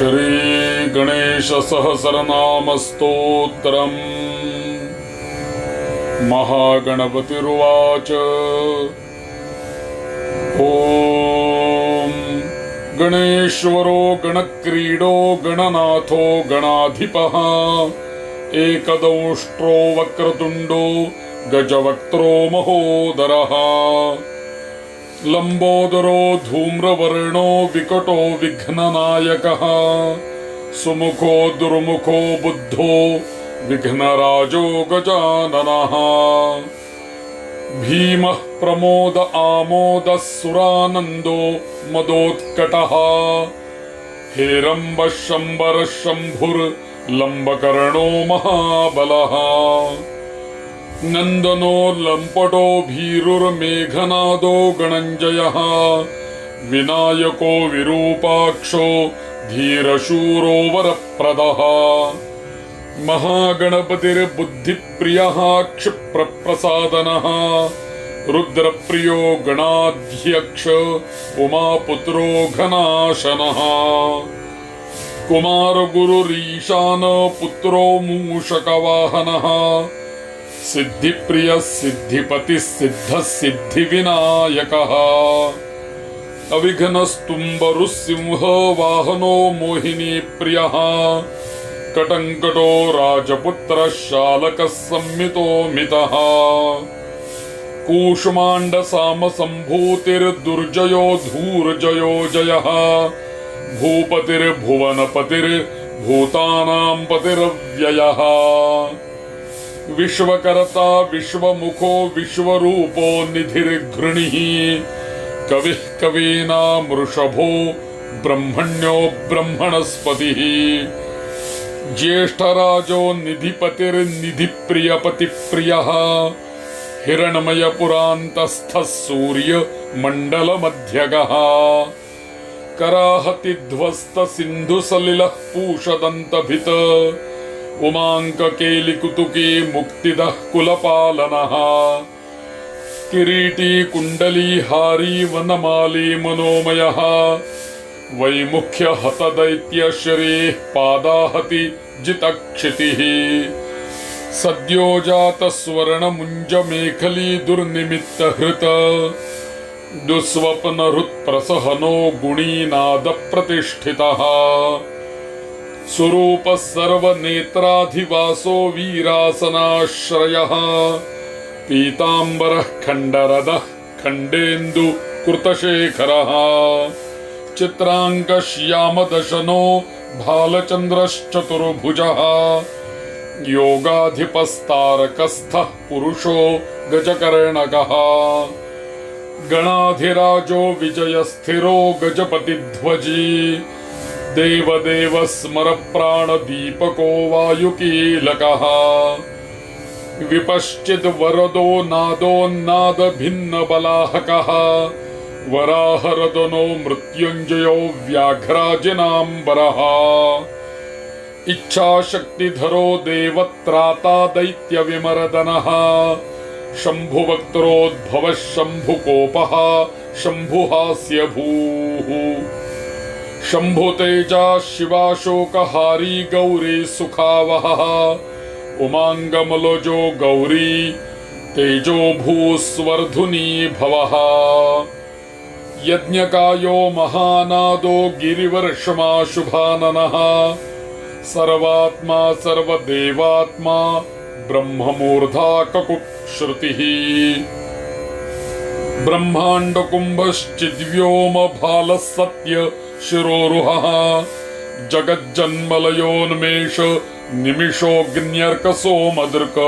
श्री गणेश सहस्रनाम स्तोत्रम्। महागणपतिरुवाच ॐ गणेश्वरो गणक्रीडो गणनाथो गणाधिपः एकदंष्ट्रो वक्रतुण्डो गजवक्त्रो महोदरः लंबोदरो धूम्रवर्णो विकटो विघ्ननायकः सुमुखो दुर्मुखो बुद्धो विघ्नराजो गजाननः भीमः प्रमोद आमोदः सुरानन्दो मदोत्कटः हेरम्बः शम्बरः शम्भुर्लम्बकर्णो महाबलः नन्दनो लम्पटो भीरुर्मेघनादो गणञ्जयः विनायको विरूपाक्षो धीरशूरो वरप्रदः महागणपतिर्बुद्धिप्रियः क्षिप्रप्रसादनः रुद्रप्रियो गणाध्यक्ष उमापुत्रो घनाशनः कुमारगुरुरीशान पुत्रो मूषकवाहनः सिद्धिप्रियः सिद्धिपतिः सिद्धः सिद्धिविनायकः अविघ्नस्तुम्बरुः सिंह वाहनो मोहिनी प्रियः कटङ्कटो राजपुत्रः शालकः संमितो मितः कूष्माण्डसामसम्भूतिर्दुर्जयो धूर्जयो जयः भूपतिर्भुवनपतिर्भूतानां पतिरव्ययः विश्वकर्ता विश्वमुखो विश्वरूपो निधिर्घृणिः कविः कवीनां वृषभो ब्रह्मण्यो ब्रह्मणस्पतिः ज्येष्ठराजो निधिपतिर्निधिप्रियपतिप्रियः हिरण्मयपुरान्तस्थः सूर्यमण्डलमध्यगः कराहतिध्वस्तसिन्धुसलिलः पूषदन्तभित उमाङ्ककेलिकुतुकी मुक्तिदः कुलपालनः किरीटी कुण्डलीहारी वनमाली मनोमयः वैमुख्यहतदैत्यश्रीः पादाहति जितक्षितिः सद्यो जातस्वर्णमुञ्जमेखली दुर्निमित्तहृत दुःस्वप्नहृत्प्रसहनो गुणीनादप्रतिष्ठितः स्वरूपः सर्वनेत्राधिवासो वीरासनाश्रयः पीताम्बरः खण्डरदः खण्डेन्दु कृतशेखरः चित्राङ्कश्यामदशनो भालचन्द्रश्चतुर्भुजः योगाधिपस्तारकस्थः पुरुषो गजकर्णकः गणाधिराजो विजयस्थिरो गजपतिध्वजी देवदेव स्मरप्राणदीपको वायुकीलकः विपश्चिद्वरदो नादोन्नादभिन्नबलाहकः वराहरदनो मृत्युञ्जयो व्याघ्राजिनाम्बरः इच्छाशक्तिधरो देवत्राता दैत्यविमर्दनः शम्भुवक्त्रोद्भवः शम्भुकोपः शम्भुहास्यभूः शम्भुतेजा शिवाशोकहारी गौरी सुखावहः उमाङ्गमलोजो गौरी तेजो भूस्वर्धुनी भवः यज्ञकायो महानादो गिरिवर्षमाशुभाननः सर्वात्मा सर्वदेवात्मा ब्रह्ममूर्धा ककुप्श्रुतिः ब्रह्माण्डकुम्भश्चिद्व्योम भालः सत्य शिरोरुहः जगज्जन्मलयोन्मेष निमिषोऽग्न्यर्कसोमदृक्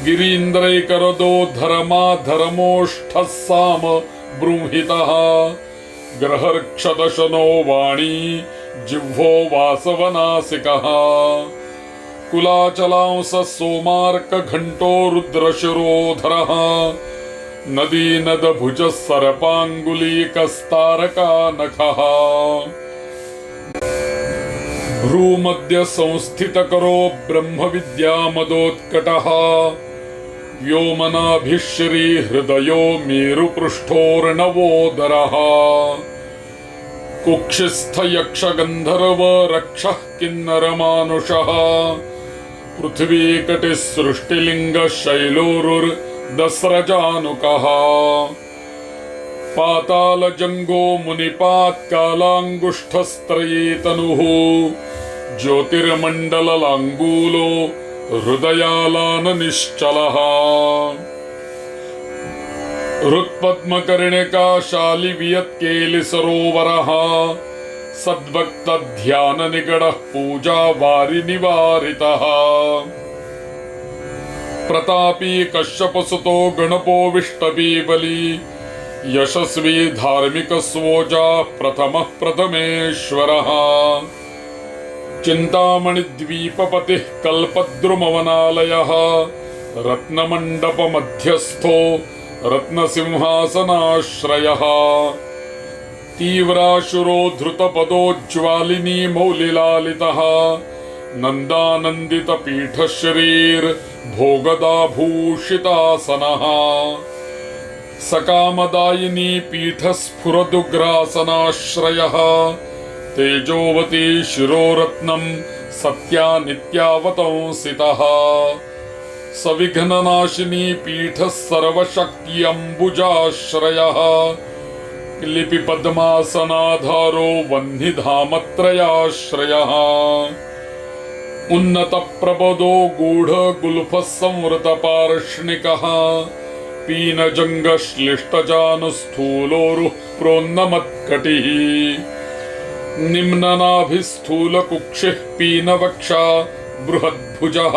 गिरीन्द्रैकरदो धर्मा धर्मोष्ठः साम बृंहितः ग्रहर्क्षदशनो वाणी जिह्वो वासवनासिकः कुलाचलांसः सोमार्कघण्टो रुद्रशिरोधरः नदीनदभुजः सर्पाङ्गुलीकस्तारकानखः भ्रूमध्य संस्थितकरो ब्रह्मविद्यामदोत्कटः व्योमनाभिः श्रीहृदयो मेरुपृष्ठोर्णवोदरः कुक्षिस्थ यक्ष गंधर्व रक्षः किन्नरमानुषः पृथ्वी कटिः सृष्टिलिंग शैलोरुर्दस्रजानुकः पाताल जंगो मुनिपात् कालांगुष्ठस्त्रयी तनुः ज्योतिर्मंडललांगूलो हृदयालान निश्चलः हृत्पद्मकर्णिका शालिवियत्केलि सरोवरः सद्भक्त ध्यान निगडः पूजा वारि निवारितः प्रतापी कश्यपसुतो गणपो विष्टपी बली यशस्वी धार्मिक स्वोजा प्रथमः प्रथमेश्वरः चिन्तामणिद्वीपपतिः कल्पद्रुमवनालयः रत्नमण्डप मध्यस्थो रत्नसिंहासनाश्रयः तीव्राशुरो धृतपदोज्ज्वालिनी मौलिलालितः नन्दानन्दितपीठश्रीर् भोगदाभूषितासनः सकामदायिनी पीठस्फुरदुग्रासनाश्रयः तेजोवती शिरोरत्नं सत्या नित्यावतंसितः सविघ्ननाशिनी पीठः सर्वशक्ति अम्बुजाश्रयः लिपिपद्मासनाधारो वह्निधामत्रयाश्रयः उन्नतप्रबोधो गूढगुल्फः संवृतपार्ष्णिकः पीनजङ्गश्लिष्टजानुस्थूलोरुः प्रोन्नमत्कटिः निम्ननाभिस्थूलकुक्षिः पीनवक्षा बृहद्भुजः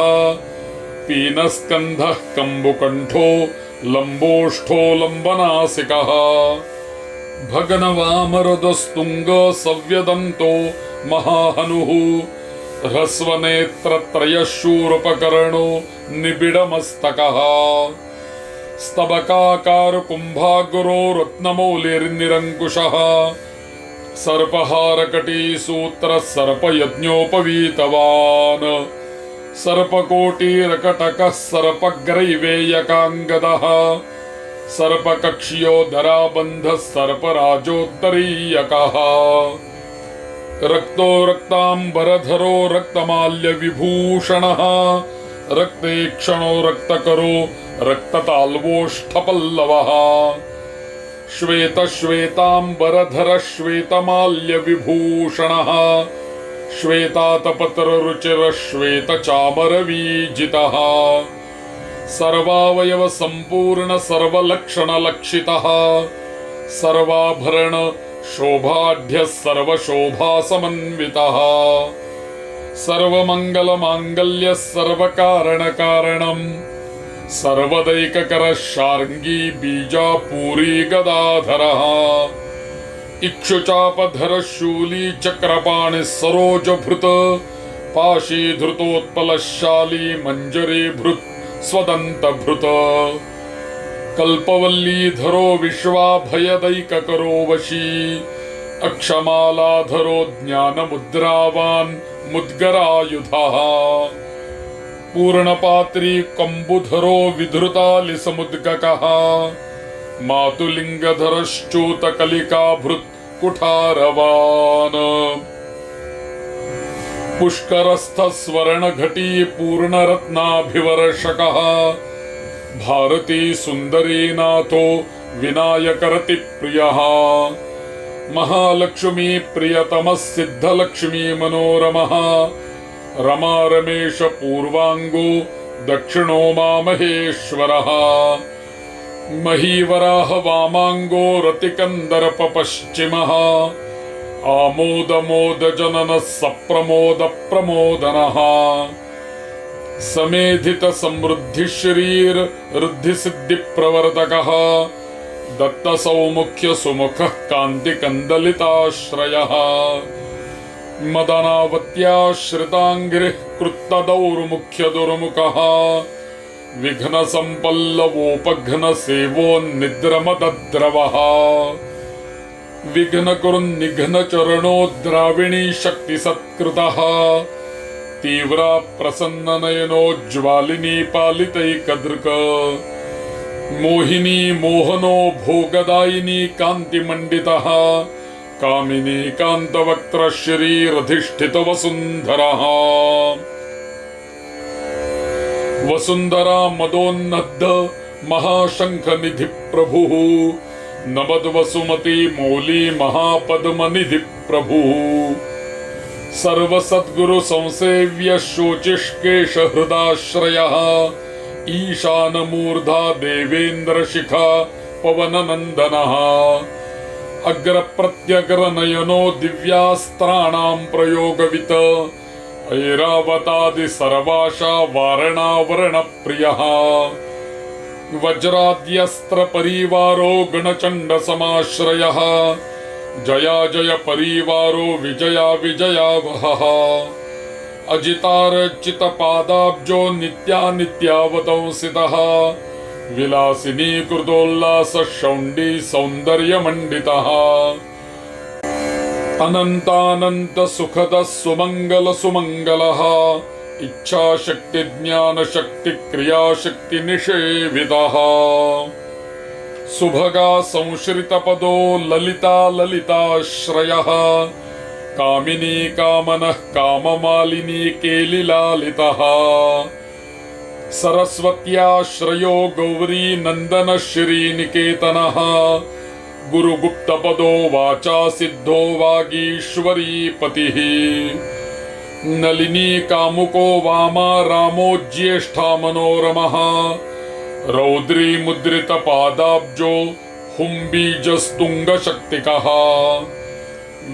पीनस्कन्धः कम्बुकण्ठो लम्बोष्ठो लम्बनासिकः भगनवामरदस्तुङ्ग सव्यदन्तो महाहनुः ह्रस्वनेत्रत्रयशूरोपकरणो निबिडमस्तकः स्तबकाकारकुम्भाग्रो रत्नमौलिर्निरङ्कुशः सर्पहारकटीसूत्रः सर्पयज्ञोपवीतवान् सर्पकोटिरकटकः सर्पग्रैवेयकाङ्गदः सर्पकक्ष्योदराबन्धः सर्पराजोत्तरीयकः रक्तो रक्ताम्बरधरो रक्तमाल्यविभूषणः रक्तेक्षणो रक्तकरो रक्तताल्वोष्ठपल्लवः श्वेतश्वेताम्बरधर श्वेतमाल्यविभूषणः श्वेतातपत्ररुचिर श्वेतचामरवीजितः सर्वावयव संपूर्ण सर्वलक्षणलक्षितः सर्वाभरण शोभाढ्यः सर्वशोभासमन्वितः सर्वमङ्गलमाङ्गल्यः सर्वकारणकारणम् सर्वदैककरः शार्ङ्गी बीजापूरी गदाधरः इक्षुचापधरः शूली चक्रपाणिः सरोजभृत् पाशीधृतोत्पलशाली मञ्जरीभृत् स्वदन्तभृत् कल्पवल्लीधरो विश्वाभयदैककरो वशी अक्षमालाधरो ज्ञानमुद्रावान् मुद्गरायुधः पूर्णपात्री कम्बुधरो विधृतालिसमुद्गकः मातुलिङ्गधरश्चूतकलिकाभृत् कुठारवान् पुष्करस्थ स्वर्णघटी पूर्णरत्नाभिवर्षकः भारती सुन्दरीनाथो विनायकरतिप्रियः महालक्ष्मी प्रियतमः सिद्धलक्ष्मी मनोरमः रमा रमेश पूर्वाङ्गो दक्षिणो मामहेश्वरः महीवराह वामाङ्गो रतिकन्दर्प पश्चिमः आमोदमोदजननः सप्रमोदप्रमोदनः समेधित समृद्धिश्रीर्वृद्धिसिद्धिप्रवर्तकः दत्तसौमुख्य सुमुखः कान्तिकन्दलिताश्रयः मदनावत्याश्रिताङ्घ्रिः कृत्तदौर्मुख्यदुर्मुखः विघ्नसम्पल्लवोपघ्नसेवोन्निद्रमदद्रवः विघ्नकुर्निघ्नचरणो द्राविणी शक्तिसत्कृतः तीव्रा प्रसन्ननयनो ज्वालिनी पालितैकदृक् मोहिनी मोहनो भोगदायिनी कान्तिमण्डितः कामिनी कांतवक्त्र श्रीरधिष्ठित वसुंधरः वसुंधरा मदोन्नद्ध महाशंखनिधि प्रभुः नमद्वसुमती मौली महापद्मनिधि प्रभुः सर्वसद्गुरु संसेव्य शोचिष्केश हृदाश्रयः ईशानमूर्धा देवेन्द्र शिखा पवननन्दनः अग्रप्रत्यग्रनयनो दिव्यास्त्राणां प्रयोगवित् ऐरावतादि सर्वाशा वारणावरणप्रियः वज्राद्यस्त्र परिवारो गणचण्ड समाश्रयः जया जय परिवारो विजया विजयावहः अजितार्चित पादाब्जो नित्यानित्यावतंसितः विलासिनी कृतोल्लास शौण्डी सौन्दर्यमण्डितः अनन्तानन्त सुखद सुमङ्गल सुमङ्गलः इच्छाशक्ति ज्ञानशक्ति क्रियाशक्ति निषेवितः सुभगा संश्रितपदो ललिता ललिताश्रयः कामिनी कामनः काममालिनी केलिलालितः सरस्वत्याश्रयो गौरी नन्दन श्रीनिकेतनः गुरुगुप्तपदो वाचा सिद्धो वागीश्वरी पतिः नलिनी कामुको वामा रामो ज्येष्ठा मनोरमः रौद्री मुद्रित पादाब्जो हुम्बीजस्तुङ्गशक्तिकः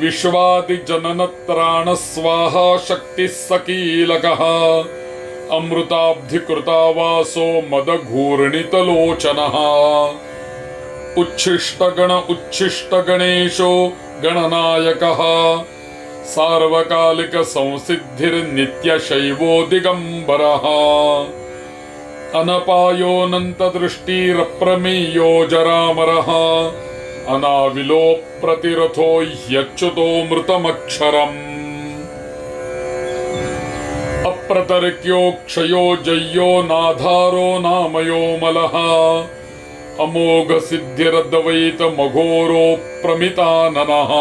विश्वादिजननत्राण स्वाहा शक्तिः सकीलकः अमृताब्धिकृतावासो मदघूर्णितलोचनः उच्छिष्टगणेशो गणनायकः सार्वकालिक संसिद्धिर्नित्यशैवो दिगम्बरः अनपायोऽनन्तदृष्टिरप्रमेयो जरामरः अनाविलो प्रतिरथो ह्यच्युतो मृतमक्षरम् अप्रतर्क्यो क्षयो जय्यो नाधारो नामयो मलः अमोघ सिद्धिरद्वैत मघोरो प्रमिताननः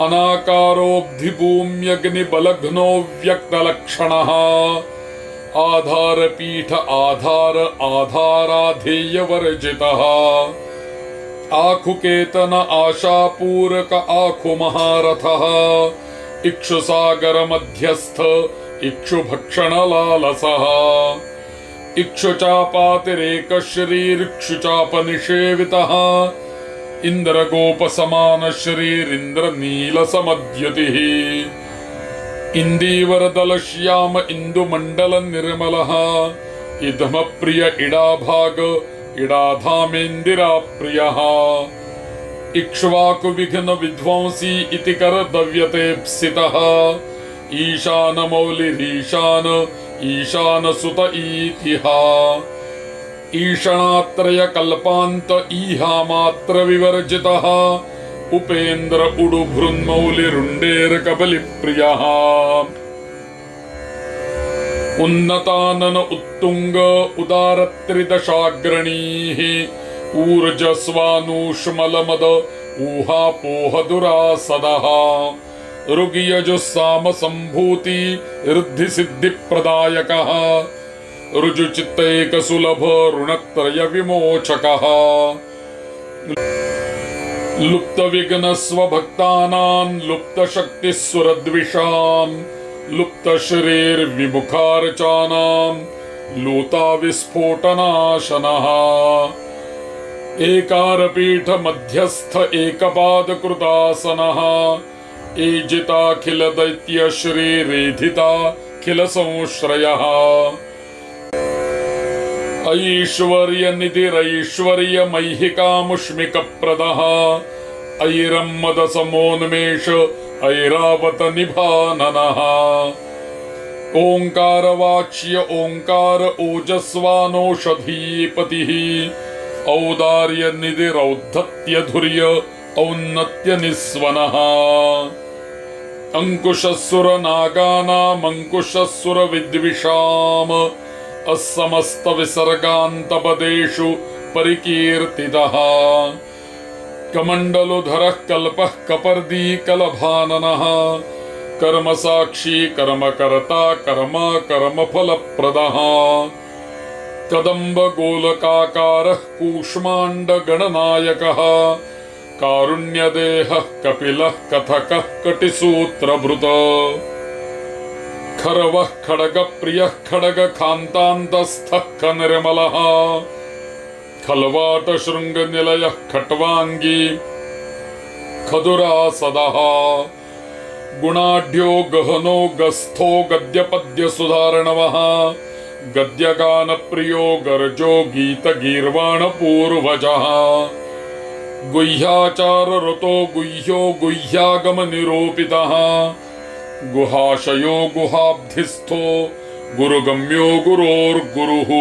अनाकारोऽब्धिभूम्यग्निबलघ्नो व्यक्तलक्षणः आधारपीठ आधार आधाराधेयवर्जितः आखुकेतन आशापूरक आखुमहारथः इक्षुसागर मध्यस्थ इक्षुभक्षणलालसः इक्षुचापातिरेक श्रीरिक्षुचापनिषेवितः इन्द्रगोपसमान श्रीरिन्द्रनीलसमद्युतिः इन्दीवरदलश्याम इन्दुमण्डल निर्मलः इदमप्रिय इडाभाग इडाधामेन्दिराप्रियः इक्ष्वाकुविघ्न विध्वंसी इति करदव्यतेप्सितः ईशानमौलिरीशान ईशानसुत ईतिः ईषणात्रय कल्पान्त ईहामात्र विवर्जितः उपेन्द्र उडुभृन्मौलिरुण्डेर कबलिप्रियः उन्नतानन उत्तुंग उदारत्रिदशाग्रणीः ऊर्जस्वानूष्मलमद ऊहापोहदुरासदः ऋगियजुस्साम सम्भूति ऋद्धिसिद्धिप्रदायकः ऋजुचित्तैकसुलभ ऋणत्रय विमोचकः लुप्तविघ्नस्वभक्तानां लुप्तशक्तिस्सुरद्विषां लुप्तशरीर्विमुखार्चानां लूताविस्फोटनाशनः एकारपीठ मध्यस्थ एकपादकृतासनः एजिताखिल दैत्य श्रीरेधिताखिल संश्रयः ऐश्वर्यनिधिरैश्वर्यमैहिकामुष्मिकप्रदः ऐरम्मदसमोन्मेष ऐरावत निभाननः ओंकारवाच्य ओंकार ओजस्वानौषधीपतिः औदार्यनिधिरौद्धत्यधुर्य औन्नत्य निस्वनः अंकुशस्सुर नागानामंकुशस्सुर विद्विषाम अस्समस्त विसर्गान्तपदेषु परिकीर्तितः कमण्डलुधरः कल्पः कपर्दी कलभाननः कर्मसाक्षी कर्मकर्ता कर्मा कर्मफलप्रदः कदम्बगोलकाकारः कूष्माण्डगणनायकः कारुण्यदेहः कपिलः कथकः कटिसूत्रभृत खरवः खड्गप्रियः खड्गखान्तान्तस्थः खनिर्मलः खल्वाटशृङ्गनिलयः खट्वाङ्गी खदुरासदः गुणाढ्यो गहनो गस्थो गद्यपद्यसुधारणवः गद्यगानप्रियो गर्जो गीतगीर्वाणपूर्वजः गुह्याचाररतो गुह्यो गुह्यागमनिरूपितः गुहाशयो गुहाब्धिस्थो गुरुगम्यो गुरोर्गुरुः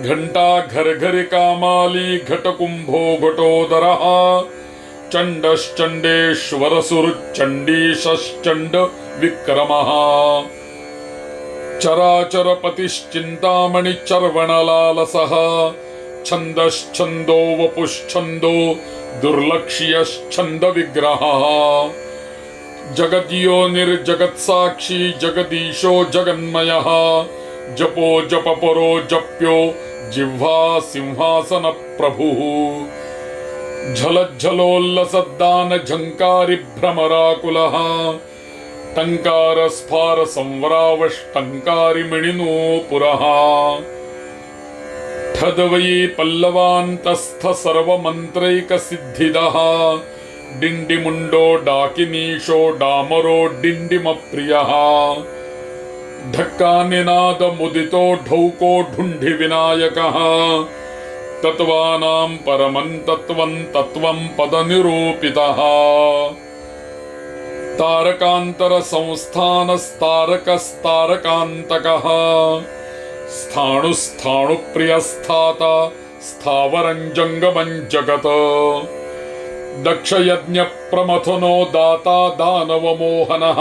घंटा घर्घरिकामाली घटकुंभो घटोदरः चण्डश्चण्डेश्वरसुरचण्डीशश्चण्ड विक्रमः चराचरपतिश्चिन्तामणिचर्वणलालसः छन्दश्छन्दो वपुश्छन्दो दुर्लक्ष्यश्छन्द विग्रहः जगद्यो निर्जगत्साक्षी जगदीशो जगन्मयः जपो जपपरो जप्यो जिह्वा सिंहासन प्रभुः झलज्झलोल्लसद्दान झंकारी भ्रमराकुलः टंकार स्फार संवरावष्टंकारी मिणिनूपुरः ठदवयी पल्लवान्तस्थ सर्वमन्त्रैक सिद्धिदः डिण्डिमुण्डो डाकिनीशो डामरो डिण्डिमप्रियः ढक्कानिनाद मुदितो ढौको ढुण्ढि विनायकः तत्त्वानां परमं तत्त्वं तत्त्वं पदनिरूपितः तारकान्तर संस्थानस्तारकस्तारकान्तकः स्थाणुस्थाणुप्रियस्थाता स्थावरं जङ्गमं जगत् दक्षयज्ञप्रमथनो दाता दानवमोहनः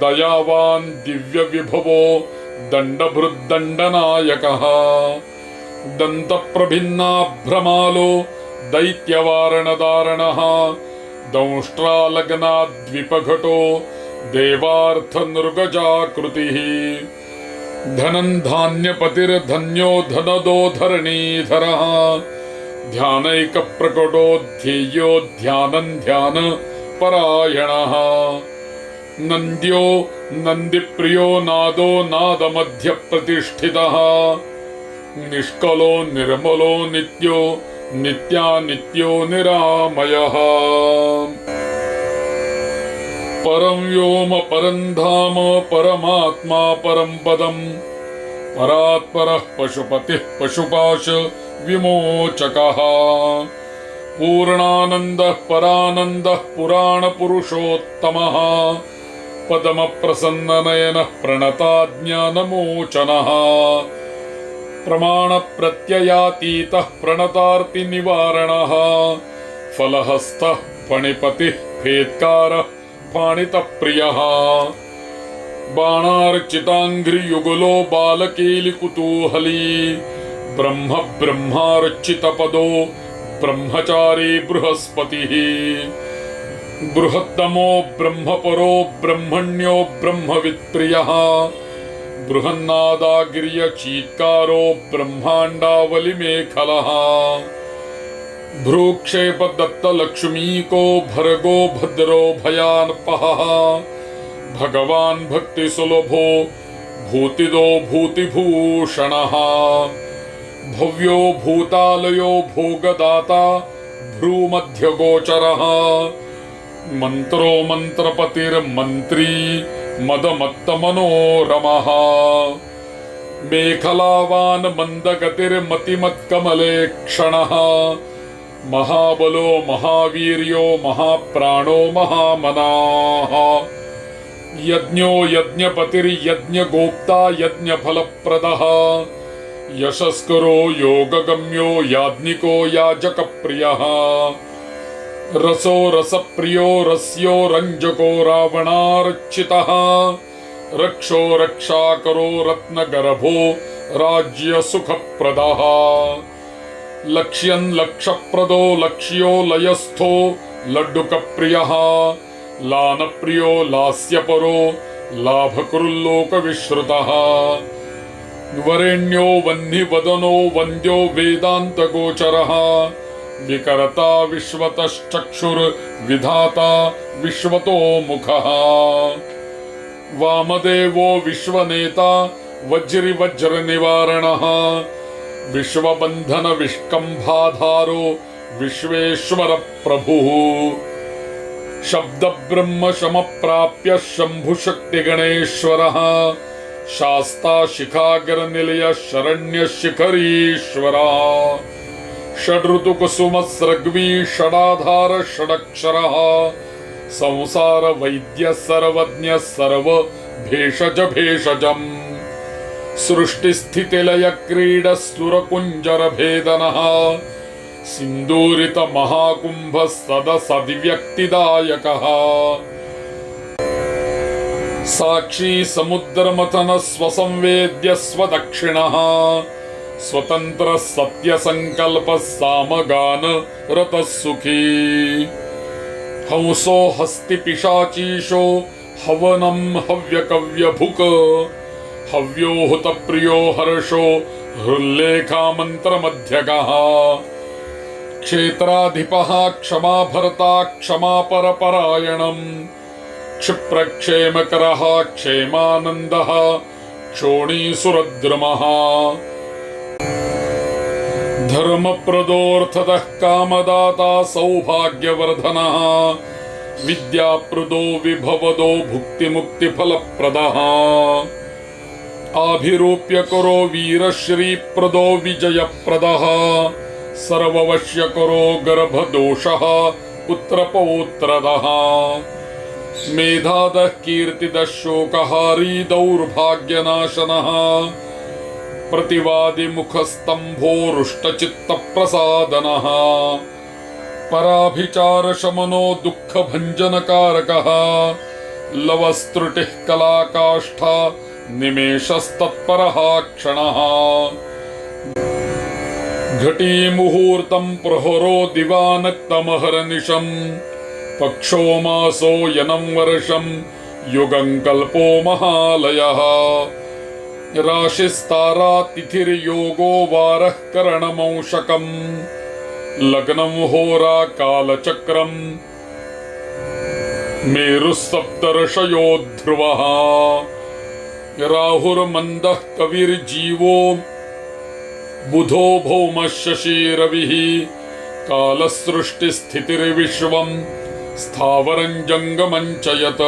दयावान् दिव्यविभवो दण्डभृद्दण्डनायकः दन्तप्रभिन्नाभ्रमालो दैत्यवारणदारणः दंष्ट्रालग्नाद्विपघटो देवार्थनृगजाकृतिः धनं धान्यपतिर्धन्यो धनदो धरणीधरः ध्यानैकप्रकटो ध्येयो ध्यानं ध्यानपरायणः नन्द्यो नन्दिप्रियो नादो नादमध्यप्रतिष्ठितः निष्कलो निर्मलो नित्यो नित्यानित्यो निरामयः परं व्योम परं धाम परमात्मा परं पदं परात्परः पशुपतिः पशुपाश विमोचकः पूर्णानन्दः परानन्दः पुराणपुरुषोत्तमः पदमप्रसन्ननयनः प्रणताज्ञानमोचनः प्रमाणप्रत्ययातीतः प्रणतार्तिनिवारणः फलहस्तः फणिपतिः फेत्कारः फाणितप्रियः बाणार्चिताङ्घ्रियुगलो बालकेलिकुतूहली ब्रह्म ब्रह्मार्चितपदो ब्रह्मचारी बृहस्पतिः बृहत्तमो ब्रह्मपरो ब्रह्मण्यो ब्रह्मवित्प्रियः बृहन्नादागिर्यचीत्कारो ब्रह्माण्डावलिमेखलः भ्रूक्षेपदत्तलक्ष्मीको भर्गो भद्रो भयान्पहः भगवान् भक्तिसुलभो भूतिदो भूतिभूषणः भव्यो भूतालयो भोगदाता भ्रूमध्यगोचरः मन्त्रो मन्त्रपतिर्मन्त्री मदमत्तमनोरमः मेखलावान् मन्दगतिर्मतिमत्कमले क्षणः महाबलो महावीर्यो महाप्राणो महामनाः यज्ञो यज्ञपतिर्यज्ञगोप्ता यज्ञफलप्रदः यशस्करो योगगम्यो याज्ञिको याजकप्रियः रसो रसप्रियो रस्यो रञ्जको रावणार्चितः रक्षो रक्षाकरो रत्नगर्भो राज्यसुखप्रदः लक्ष्यन् लक्षप्रदो लक्ष्यो लयस्थो लड्डुकप्रियः लानप्रियो लास्यपरो लाभकृल्लोकविश्रुतः वरेण्यो वह्निवदनो वन्द्यो वेदान्तगोचरः विकर्ता विश्वतश्चक्षुर्विधाता विश्वतो मुखः वामदेवो विश्वनेता वज्रिवज्रनिवारणः विश्वबन्धनविष्कम्भाधारो विश्वेश्वर प्रभुः शब्दब्रह्म समप्राप्य शम्भुशक्तिगणेश्वरः शास्ता शिखाग्रनिलय शरण्यशिखरीश्वरः षडृतुकुसुमस्रग्वी षडाधार षडक्षरः संसार वैद्य सर्वज्ञ सर्व भेषज भेषजम् सृष्टिस्थितिलय क्रीड सुरकुञ्जर भेदनः सिन्दूरित महाकुम्भ सदसदिव्यक्तिदायकः साक्षी समुद्रमथन स्वसंवेद्य स्वदक्षिणः स्वतंत्र सत्य संकल्प सामगान रतः सुखी हंसो हस्ति पिशाचीशो हवनं हव्यकव्यभुक हव्यो हुत प्रियो हर्षो हृल्लेखा मंत्रमध्यगः क्षेत्राधिपः क्षमा भर्ता क्षमा परपरायणम् क्षिप्रक्षेमकरः क्षेमानन्दः क्षोणीसुरद्रुमः धर्मप्रदोऽर्थदः कामदाता सौभाग्यवर्धनः विद्याप्रदो विभवदो भुक्तिमुक्तिफलप्रदः आभिरूप्य करो वीरश्रीप्रदो विजयप्रदः सर्ववश्यकरो गर्भदोषः पुत्रपौत्रदः मेधादः कीर्तिदः शोकहारी दौर्भाग्यनाशनः प्रतिवादिमुखस्तम्भो रुष्टचित्तप्रसादनः पराभिचारशमनो दुःखभञ्जनकारकः लवस्त्रुटिः कलाकाष्ठा निमेषस्तत्परः क्षणः घटीमुहूर्तं प्रहरो दिवानक्तमहर्निशम् पक्षो मासो यनं वर्षं युगं कल्पो महालयः राशिस्तारा तिथिर्योगो वारः करणमंशकम् लग्नं होरा कालचक्रम् मेरुस्सप्तर्षयो ध्रुवः राहुर्मन्दः कविर्जीवो बुधो भौमः शशिरविः कालसृष्टिस्थितिर्विश्वम् स्थावरं जंगमं च यत्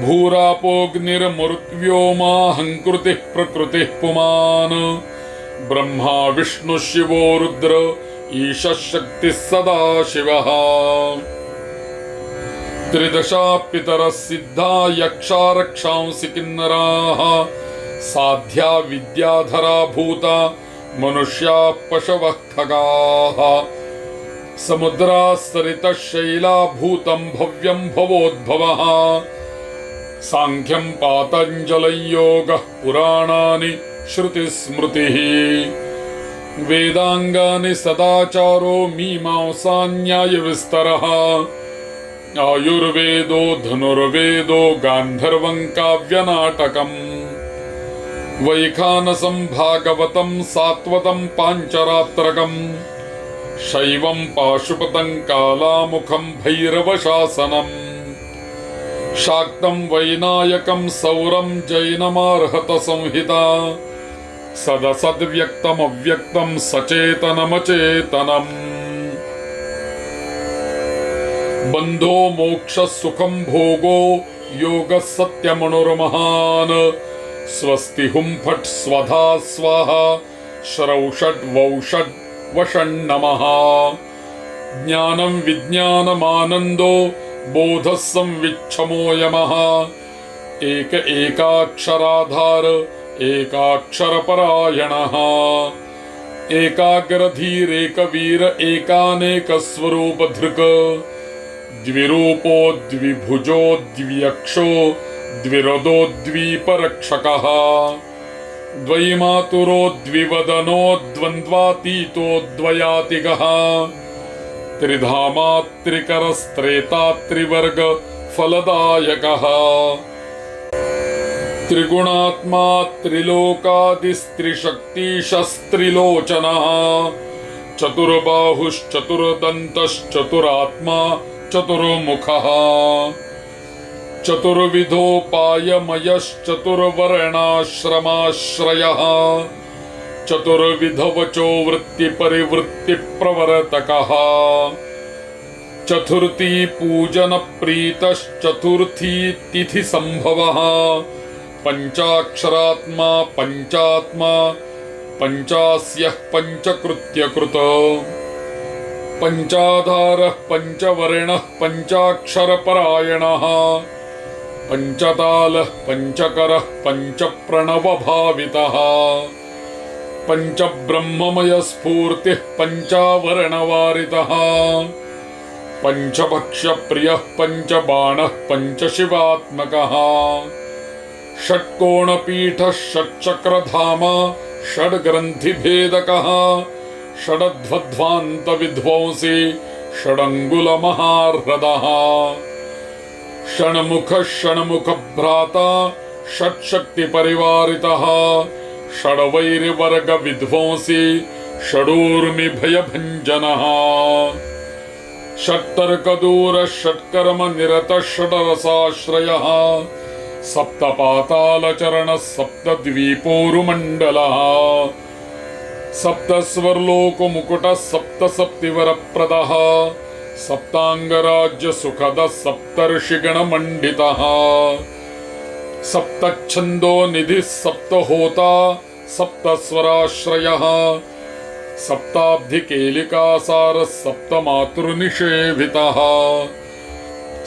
भूरापोऽग्निर्मरुद्व्योमाहङ्कृतिः प्रकृतिः पुमान् ब्रह्मा विष्णु शिवो रुद्र ईशः शक्तिः सदा शिवः त्रिदशा पितरः सिद्धा यक्षा रक्षांसि किन्नराः साध्या विद्याधरा भूता मनुष्या पशवः खगाः समुद्रा सरितः शैला भूतं भव्यं भवोद्भवः सांख्यं पातञ्जलयो योगः पुराणानि श्रुतिस्मृतिः वेदांगानि सदाचारो मीमांसा न्यायविस्तरः आयुर्वेदो धनुर्वेदो गान्धर्वं काव्यनाटकम् वैखानसं भागवतं सात्वतं पाञ्चरात्रकम् शैवं पाशुपतं कालामुखं भैरवशासनम् शाक्तं वैनायकं सौरं जैनमार्हत संहिता सदसद्व्यक्तमव्यक्तं सचेतनमचेतनम् बन्धो मोक्षः सुखं भोगो योगः सत्यमनुर्महान् स्वस्ति हुं फट् स्वधा स्वाहा श्रौषट् वौषट् वषण्णमः ज्ञानं विज्ञानमानन्दो बोधः संविच्छमो यमः एक एकाक्षराधार एकाक्षरपरायणः एकाग्रधीरेकवीर एकानेकस्वरूपधृक् द्विरूपो द्विभुजो द्व्यक्षो द्विरदो द्वीपरक्षकः द्वैमातुरो द्विवदनो द्वन्द्वातीतो द्वयातिगः त्रिधामात्रिकरस्त्रेता त्रिवर्ग फलदायकः त्रिगुणात्मा त्रिलोकादिस्त्रिशक्तिशस्त्रिलोचनः चतुर्बाहुश्चतुर्दन्तश्चतुरात्मा चतुर्मुखः चतुर्विधोपायमयश्चतुर्वर्णाश्रमाश्रयः चतुर्विधवचो वृत्तिपरिवृत्तिप्रवर्तकः चतुर्थी पूजन प्रीतश्चतुर्थी तिथि संभवः पंचाक्षरात्मा पंचात्मा पंचास्यः पंचकृत्यकृत पंचाधारः पंचवर्णः पंचाक्षरपरायणः पंचतालः पंचकरः पंचप्रणवभावितः पंचब्रह्ममयस्फूर्तिः पंचावरणवारितः पंचभक्ष्यप्रियः पंचबाणः पंचशिवात्मकः षट्कोणपीठः षट्चक्रधामा षड्ग्रन्थिभेदकः षडध्वध्वान्तविध्वंसी षडङ्गुलमहाह्रदः षण्मुखः षण्मुखभ्राता षट्शक्तिपरिवारितः षड्वैरिवर्गविध्वंसी षडूर्मिभयभञ्जनः षट्तर्कदूरः षट्कर्मनिरतः षड्रसाश्रयः सप्तपातालचरणः सप्तद्वीपोरुमण्डलः सप्तस्वर्लोकमुकुटः सप्तसप्तिवरप्रदः सप्ताङ्गराज्यसुखदः सप्तर्षिगणमण्डितः सप्तच्छन्दो निधिः सप्तहोता सप्तस्वराश्रयः सप्ताब्धिकेलिकासारः सप्तमातृनिषेवितः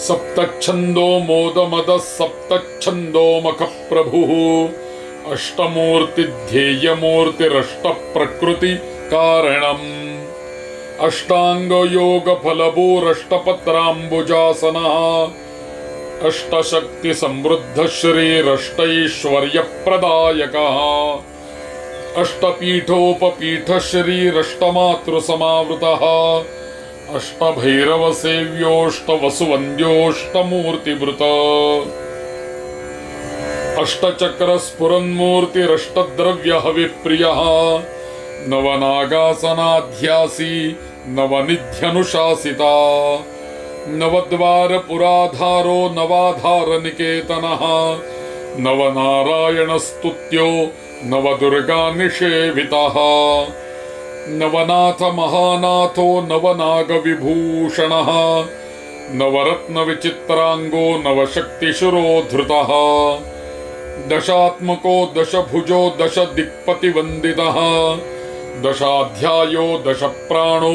सप्तच्छन्दो मोदमदः सप्तच्छन्दो मखप्रभुः अष्टमूर्तिध्येयमूर्तिरष्टप्रकृतिकारणम् अष्टाङ्गयोगफलभूरष्टपत्राम्बुजासनः अष्टशक्तिसमृद्धश्रीरष्टैश्वर्यप्रदायकः अष्टपीठोपपीठश्रीरष्टमातृसमावृतः अष्टभैरवसेव्योऽष्टवसुवन्द्योऽष्टमूर्तिभृत अष्टचक्रस्फुरन्मूर्तिरष्टद्रव्यहविप्रियः नवनागासनाध्यासी नवनिध्यनुशासिता नवद्वारपुराधारो नवाधारनिकेतनः नवनारायणस्तुत्यो नवदुर्गानिषेवितः नवनाथमहानाथो नवनागविभूषणः नवरत्नविचित्राङ्गो नवशक्तिशिरोधृतः दशात्मको दशभुजो दशदिक्पतिवन्दितः दशाध्यायो दशप्राणो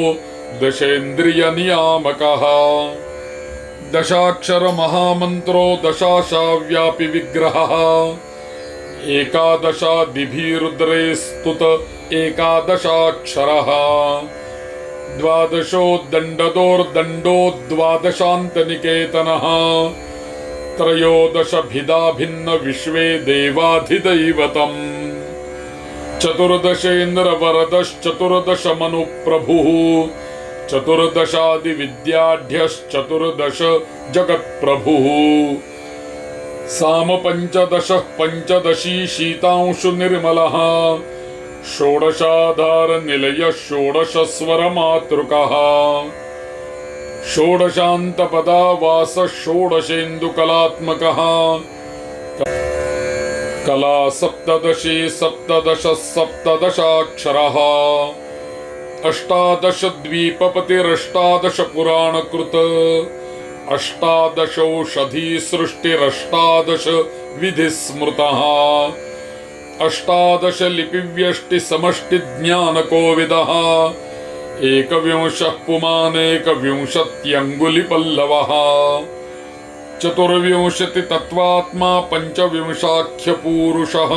दशेन्द्रियनियामकः दशाक्षरमहामन्त्रो दशाशाव्यापि विग्रहः एकादशादिभिरुद्रे स्तुत एकादशाक्षरः द्वादशो दण्डदोर्दण्डो द्वादशान्तनिकेतनः त्रयोदशभिदा भिन्न विश्वे देवाधिदैवतम् चतुर्दशेन्द्रवरदश्चतुर्दशमनुप्रभुः चतुर्दशादिविद्याढ्यश्चतुर्दश जगत्प्रभुः सामपञ्चदशः पञ्चदशी शीतांशुनिर्मलः षोडशाधारनिलयः षोडशस्वरमातृकः षोडशान्तपदावासः षोडशेन्दुकलात्मकः कला सप्तदशी सप्तदशः सप्तदशाक्षरः अष्टादशद्वीपपतिरष्टादशपुराणकृत अष्टादशौषधीसृष्टिरष्टादश विधिस्मृतः अष्टादशलिपिव्यष्टिसमष्टिज्ञानकोविदः एकविंशः पुमानेकविंशत्यङ्गुलिपल्लवः चतुर्विंशतितत्त्वात्मा पञ्चविंशाख्यपूरुषः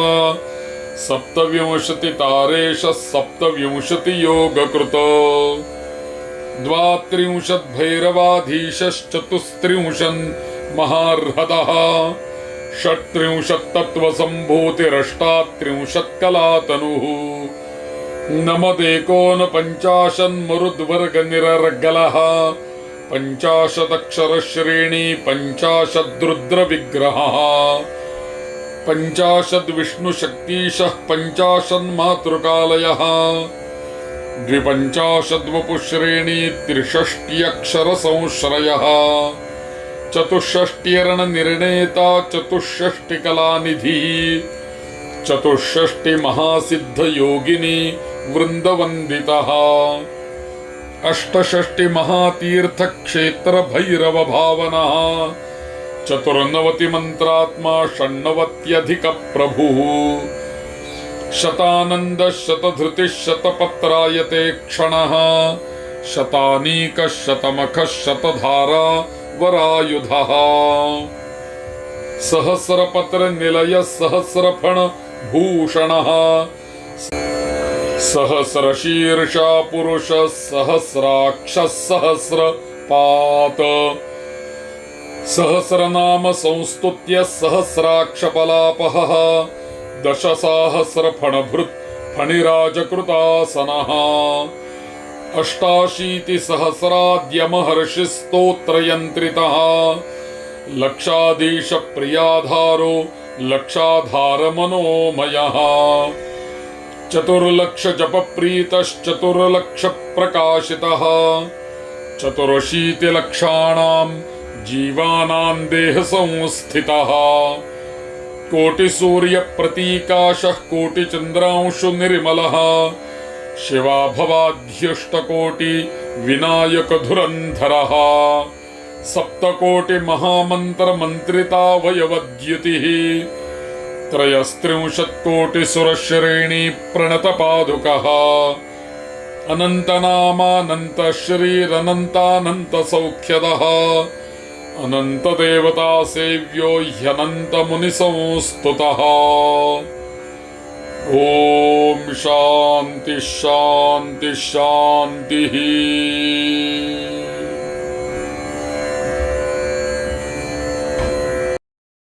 सप्तविंशतितारेशः सप्तविंशतियोगकृत द्वात्रिंशद्भैरवाधीशश्चतुस्त्रिंशन् महार्हदः षट्त्रिंशत्तत्त्वसम्भूतिरष्टात्रिंशत्कलातनुः नमदेकोनपञ्चाशन्मरुद्वर्गनिरर्गलः पञ्चाशदक्षरश्रेणी पञ्चाशद्रुद्रविग्रहः पञ्चाशद्विष्णुशक्तिशः पञ्चाशन्मातृकालयः द्विपञ्चाशद्वपुश्रेणी त्रिषष्ट्यक्षरसंश्रयः चतुष्षष्ट्यरणनिर्णेता चतुष्षष्टिकलानिधिः चतुष्षष्टिमहासिद्धयोगिनी वृन्दवन्दितः अष्टषष्टिमहातीर्थक्षेत्रभैरवभावनः चतुर्नवतिमन्त्रात्मा षण्णवत्यधिकप्रभुः शतानन्दः शतधृतिः शतपत्रायते क्षणः शतानीकः शतमखः शतधारा वरायुधः सहस्रपत्रनिलयः सहस्रफणभूषणः सहस्रशीर्षा पुरुषः सहस्राक्षः सहस्रपात सहस्रनाम संस्तुत्य सहस्राक्षपलापः दशसाहस्रफणभृत् फणिराजकृतासनः अष्टाशीतिसहस्राद्यमहर्षिस्तोत्रयन्त्रितः लक्षाधीशप्रियाधारो लक्षाधारमनोमयः चतुर्लक्षजपप्रीतश्चतुर्लक्षप्रकाशितः चतुरशीतिलक्षाणां जीवानां देहसंस्थितः कोटिसूर्यप्रतीकाशः कोटिचन्द्रांशुनिर्मलः शिवाभवाद्युष्टकोटि विनायकधुरन्धरः सप्तकोटिमहामन्त्रमन्त्रितावयवद्युतिः त्रयस्त्रिंशत्कोटिसुरश्रेणी प्रणतपादुकः अनन्तनामानन्तश्रीरनन्तानन्तसौख्यदः अनन्तदेवतासेव्यो ह्यनन्तमुनिसंस्तुतः ॐ शान्ति शान्ति शान्तिः।